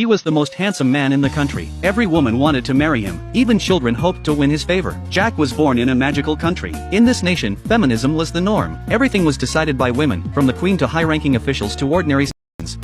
He was the most handsome man in the country. Every woman wanted to marry him. Even children hoped to win his favor. Jack was born in a magical country. In this nation, feminism was the norm. Everything was decided by women, from the queen to high-ranking officials to ordinary citizens.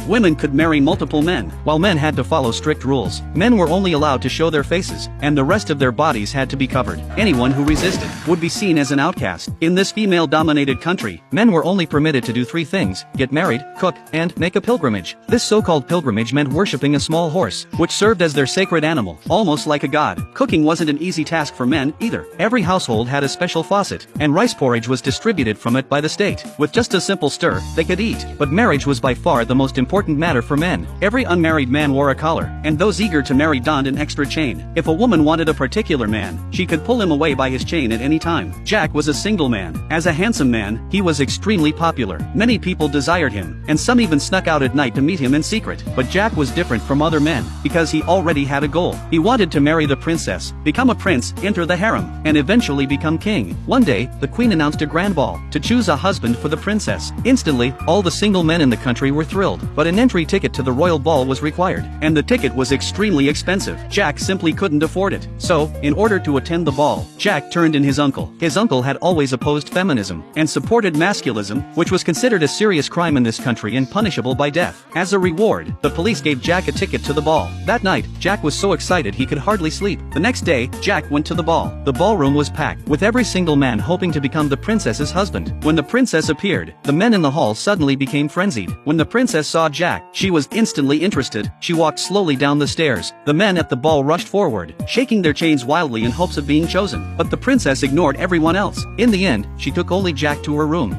Women could marry multiple men, while men had to follow strict rules. Men were only allowed to show their faces, and the rest of their bodies had to be covered. Anyone who resisted would be seen as an outcast. In this female-dominated country, men were only permitted to do 3 things: get married, cook, and make a pilgrimage. This so-called pilgrimage meant worshipping a small horse, which served as their sacred animal, almost like a god. Cooking wasn't an easy task for men, either. Every household had a special faucet, and rice porridge was distributed from it by the state. With just a simple stir, they could eat. But marriage was by far the most important matter for men. Every unmarried man wore a collar, and those eager to marry donned an extra chain. If a woman wanted a particular man, she could pull him away by his chain at any time. Jack was a single man. As a handsome man, he was extremely popular. Many people desired him, and some even snuck out at night to meet him in secret. But Jack was different from other men, because he already had a goal. He wanted to marry the princess, become a prince, enter the harem, and eventually become king. One day, the queen announced a grand ball to choose a husband for the princess. Instantly, all the single men in the country were thrilled, but an entry ticket to the royal ball was required, and the ticket was extremely expensive. Jack simply couldn't afford it. So, in order to attend the ball, Jack turned in his uncle. His uncle had always opposed feminism, and supported masculism, which was considered a serious crime in this country and punishable by death. As a reward, the police gave Jack a ticket to the ball. That night, Jack was so excited he could hardly sleep. The next day, Jack went to the ball. The ballroom was packed, with every single man hoping to become the princess's husband. When the princess appeared, the men in the hall suddenly became frenzied. When the princess saw Jack, she was instantly interested. She walked slowly down the stairs. The men at the ball rushed forward, shaking their chains wildly in hopes of being chosen. But the princess ignored everyone else. In the end, she took only Jack to her room.